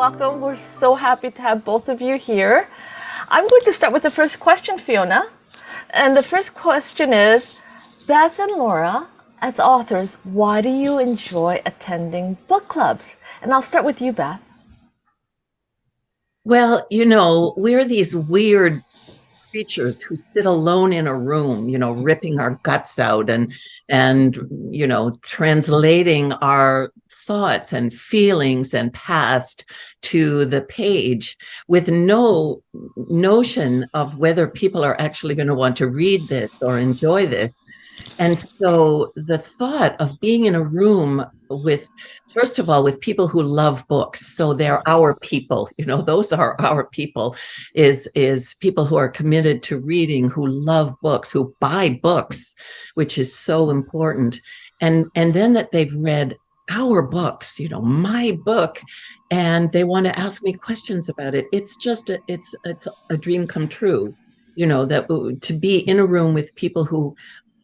welcome. We're so happy to have both of you here. I'm going to start with the first question, Fiona. And the first question is, Beth and Laura, as authors, why do you enjoy attending book clubs? And I'll start with you, Beth. Well, we're these weird creatures who sit alone in a room, ripping our guts out and translating our thoughts and feelings and past to the page with no notion of whether people are actually going to want to read this or enjoy this. And so the thought of being in a room with, first of all, with people who love books, so they're our people, those are our people, is people who are committed to reading, who love books, who buy books, which is so important. And then that they've read our books, my book, and they want to ask me questions about it. It's just it's a dream come true, that to be in a room with people who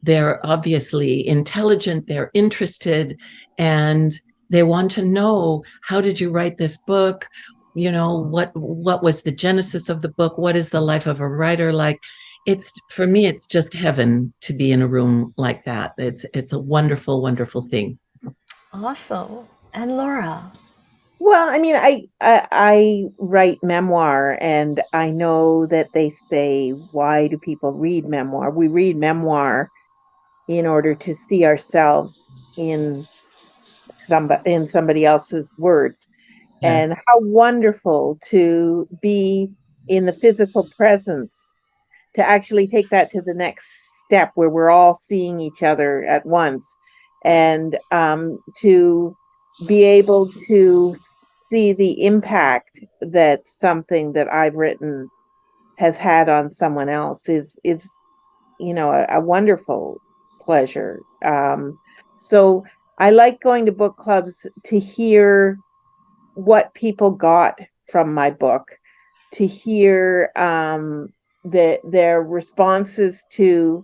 they're obviously intelligent, they're interested, and they want to know, how did you write this book? What was the genesis of the book? What is the life of a writer like? For me, it's just heaven to be in a room like that. It's a wonderful, wonderful thing. Awesome. And Laura? Well, I mean, I write memoir, and I know that they say, why do people read memoir? We read memoir in order to see ourselves in somebody else's words. Yes. And how wonderful to be in the physical presence, to actually take that to the next step where we're all seeing each other at once, and to be able to see the impact that something that I've written has had on someone else is a wonderful pleasure. So I like going to book clubs to hear what people got from my book, to hear their responses to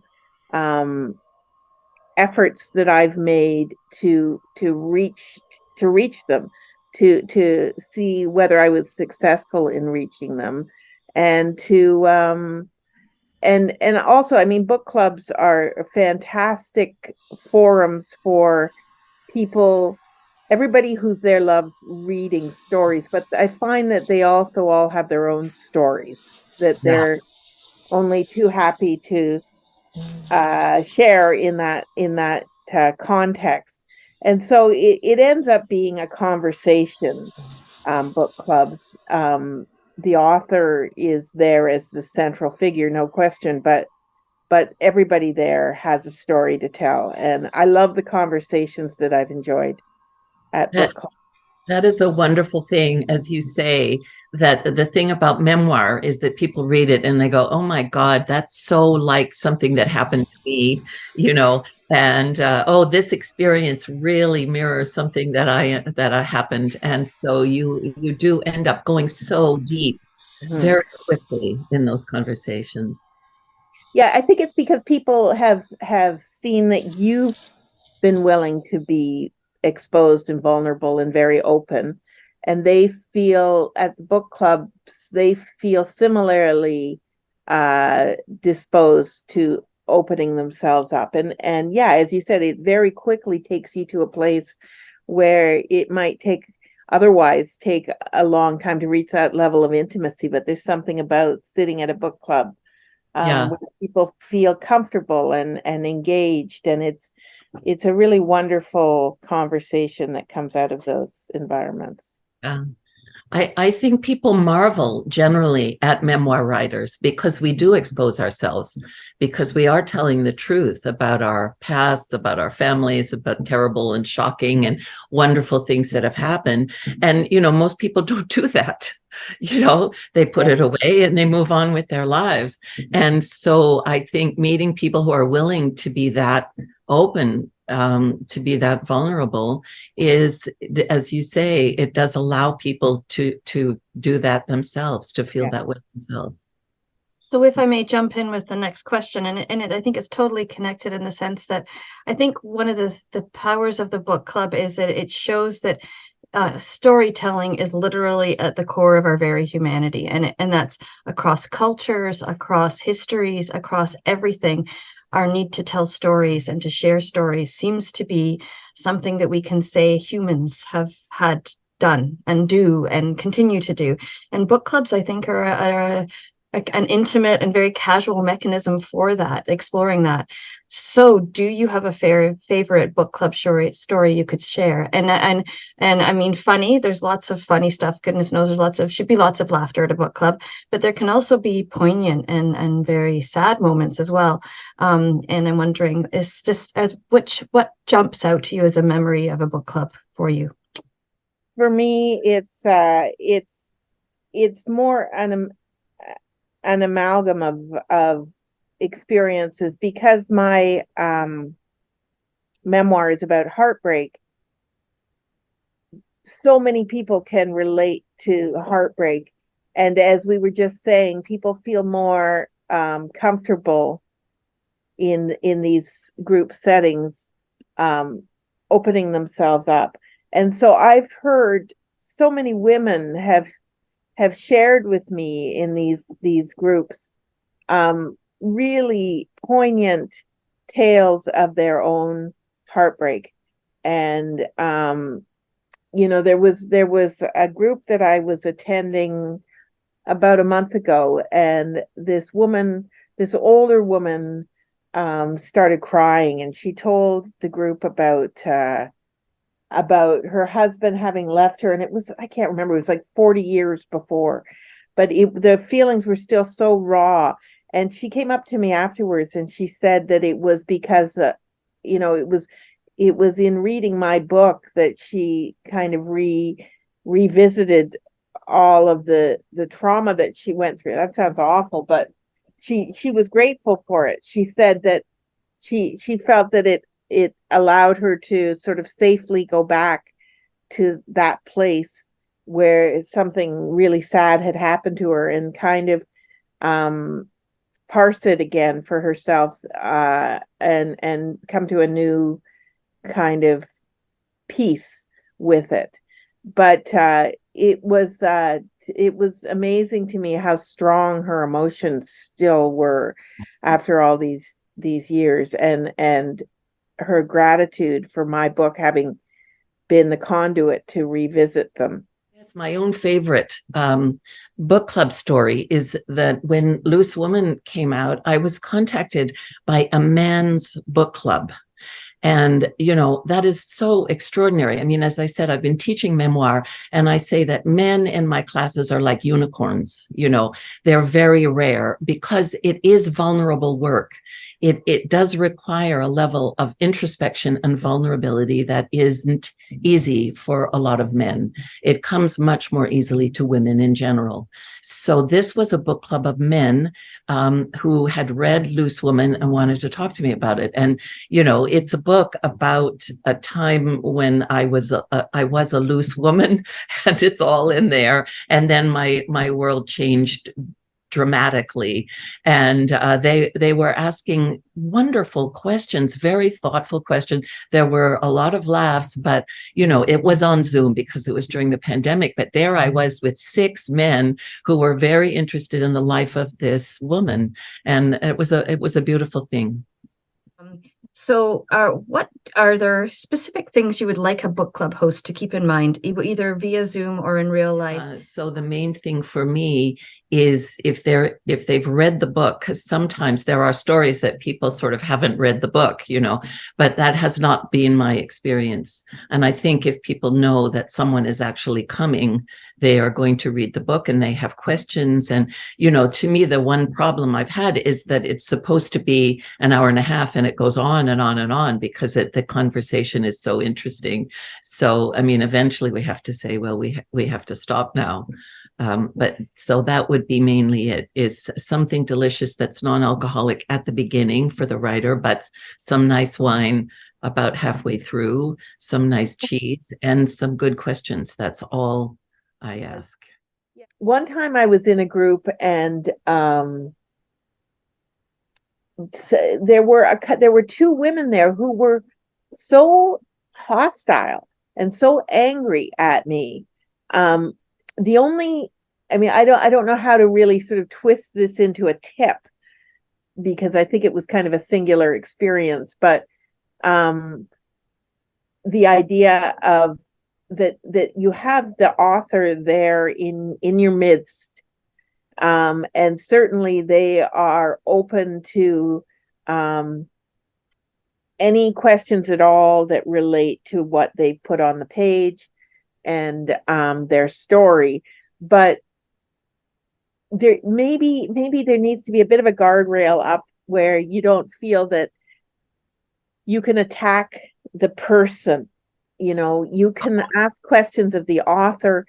efforts that I've made to reach them, to see whether I was successful in reaching them, and to and also, I mean, book clubs are fantastic forums for people. Everybody who's there loves reading stories, but I find that they also all have their own stories that they're only too happy to share in that context. And so it ends up being a conversation, book clubs. The author is there as the central figure, no question, but everybody there has a story to tell. And I love the conversations that I've enjoyed at book club. That is a wonderful thing, as you say, that the thing about memoir is that people read it and they go, oh my God, that's so like something that happened to me, and oh, this experience really mirrors something that I happened. And so you do end up going so deep very quickly in those conversations. Yeah, I think it's because people have seen that you've been willing to be exposed and vulnerable and very open, and they feel at the book clubs, they feel similarly disposed to opening themselves up. And yeah, as you said, it very quickly takes you to a place where it might otherwise take a long time to reach that level of intimacy, but there's something about sitting at a book club where people feel comfortable and engaged, and it's a really wonderful conversation that comes out of those environments. I think people marvel generally at memoir writers because we do expose ourselves, because we are telling the truth about our pasts, about our families, about terrible and shocking and wonderful things that have happened. And, most people don't do that. They put it away and they move on with their lives. And so I think meeting people who are willing to be that open, to be that vulnerable is, as you say, it does allow people to do that themselves, to feel that way themselves. So if I may jump in with the next question, and I think it's totally connected in the sense that I think one of the powers of the book club is that it shows that storytelling is literally at the core of our very humanity, and that's across cultures, across histories, across everything. Our need to tell stories and to share stories seems to be something that we can say humans have had done and do and continue to do. And book clubs, I think, are an intimate and very casual mechanism for that, exploring that. So, do you have a favorite book club story you could share? And I mean, funny. There's lots of funny stuff. Goodness knows, should be lots of laughter at a book club, but there can also be poignant and very sad moments as well. And I'm wondering, is just what jumps out to you as a memory of a book club for you? For me, it's more an amalgam of experiences, because my memoir is about heartbreak. So many people can relate to heartbreak, and as we were just saying, people feel more comfortable in these group settings, opening themselves up. And so I've heard so many women have shared with me in these groups really poignant tales of their own heartbreak. And there was a group that I was attending about a month ago, and this older woman started crying, and she told the group about her husband having left her, and I can't remember, it was like 40 years before, but the feelings were still so raw. And she came up to me afterwards, and she said that it was because it was in reading my book that she kind of revisited all of the trauma that she went through. That sounds awful, but she was grateful for it. She said that she felt that it allowed her to sort of safely go back to that place where something really sad had happened to her, and kind of parse it again for herself, and come to a new kind of peace with it. But it was amazing to me how strong her emotions still were after all these years, and her gratitude for my book having been the conduit to revisit them. Yes, my own favorite book club story is that when Loose Woman came out, I was contacted by a man's book club. And, that is so extraordinary. I mean, as I said, I've been teaching memoir, and I say that men in my classes are like unicorns. They're very rare because it is vulnerable work. It does require a level of introspection and vulnerability that isn't easy for a lot of men. It comes much more easily to women in general. So this was a book club of men who had read Loose Woman and wanted to talk to me about it. And, it's a book about a time when I was a loose woman, and it's all in there. And then my world changed dramatically, and they were asking wonderful questions, very thoughtful questions. There were a lot of laughs, but it was on Zoom because it was during the pandemic. But there I was with 6 men who were very interested in the life of this woman, and it was a beautiful thing. So, what are there specific things you would like a book club host to keep in mind, either via Zoom or in real life? So the main thing for me is if they've read the book, because sometimes there are stories that people sort of haven't read the book, but that has not been my experience. And I think if people know that someone is actually coming, they are going to read the book and they have questions. And, to me, the one problem I've had is that it's supposed to be an hour and a half, and it goes on and on and on because the conversation is so interesting. So, I mean, eventually we have to say, well, we have to stop now. But so that would be mainly it, is something delicious that's non-alcoholic at the beginning for the writer, but some nice wine about halfway through, some nice cheese, and some good questions. That's all I ask. One time I was in a group, and there were 2 women there who were so hostile. and so angry at me. The only, I mean, I don't know how to really sort of twist this into a tip, because I think it was kind of a singular experience, but the idea of that you have the author there in your midst, and certainly they are open to any questions at all that relate to what they put on the page and their story. But there maybe there needs to be a bit of a guardrail up, where you don't feel that you can attack the person. You can ask questions of the author.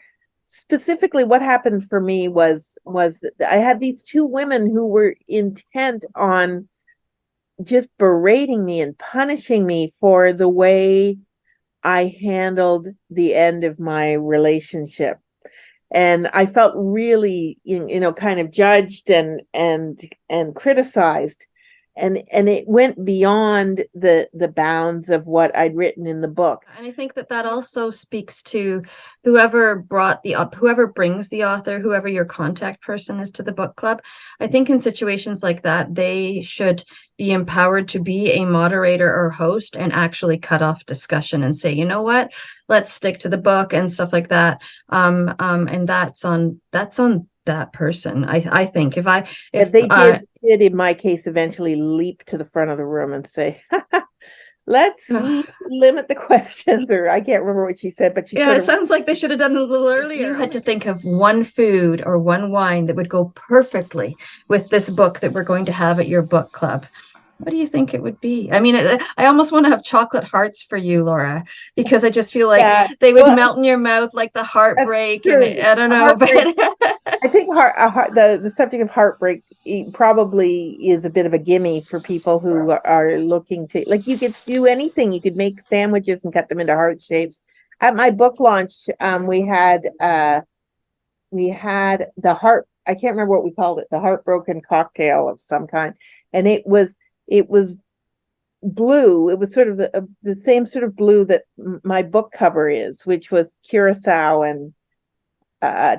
Specifically, what happened for me was that I had these two women who were intent on just berating me and punishing me for the way I handled the end of my relationship. And I felt really, kind of judged and criticized. And it went beyond the bounds of what I'd written in the book. And I think that also speaks to whoever brings the author, whoever your contact person is to the book club. I think in situations like that, they should be empowered to be a moderator or host and actually cut off discussion and say, you know what, let's stick to the book and stuff like that. And that's on that person. I think if they did in my case eventually leap to the front of the room and say, let's limit the questions, or I can't remember what she said, but it sounds like they should have done it a little earlier. You had to think of one food or one wine that would go perfectly with this book that we're going to have at your book club. What do you think it would be? I mean, I almost want to have chocolate hearts for you, Laura, because I just feel like they would melt in your mouth like the heartbreak. And I don't know, but I think the subject of heartbreak probably is a bit of a gimme for people who are looking to, like, you could do anything. You could make sandwiches and cut them into heart shapes. At my book launch, we had the heart. I can't remember what we called it. The heartbroken cocktail of some kind, and it was blue. It was sort of the same sort of blue that my book cover is, which was curacao and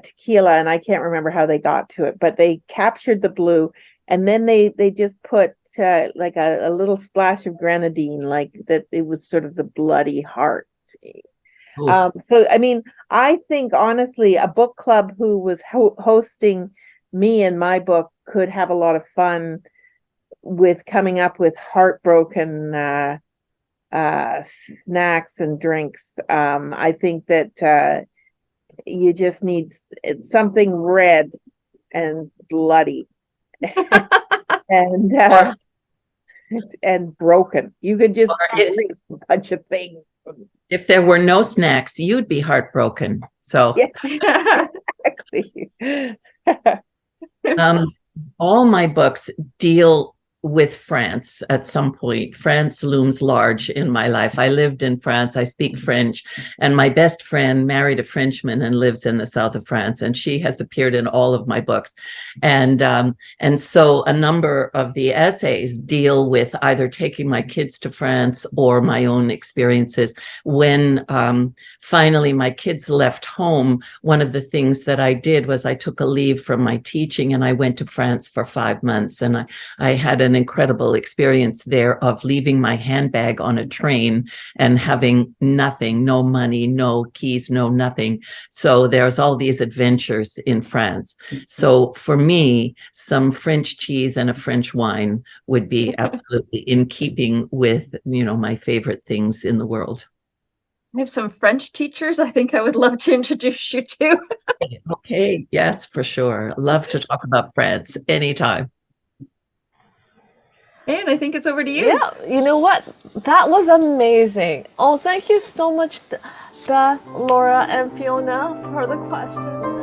tequila, and I can't remember how they got to it, but they captured the blue, and then they just put like a little splash of grenadine, like that. It was sort of the bloody heart. So I mean, I think honestly, a book club who was hosting me and my book could have a lot of fun with coming up with heartbroken snacks and drinks. I think that you just need something red and bloody and broken. You could just drink a bunch of things. If there were no snacks, you'd be heartbroken. So yeah, exactly. All my books deal with France at some point. France looms large in my life. I lived in France. I speak French, and my best friend married a Frenchman and lives in the south of France, and she has appeared in all of my books. And so a number of the essays deal with either taking my kids to France or my own experiences. When finally my kids left home, one of the things that I did was I took a leave from my teaching and I went to France for 5 months, and I had an incredible experience there of leaving my handbag on a train and having nothing, no money, no keys, no nothing. So there's all these adventures in France. So for me, some French cheese and a French wine would be absolutely in keeping with, my favorite things in the world. I have some French teachers I think I would love to introduce you to. Okay, yes, for sure. Love to talk about France anytime. And I think it's over to you. Yeah, you know what? That was amazing. Oh, thank you so much, Beth, Laura, and Fiona, for the questions.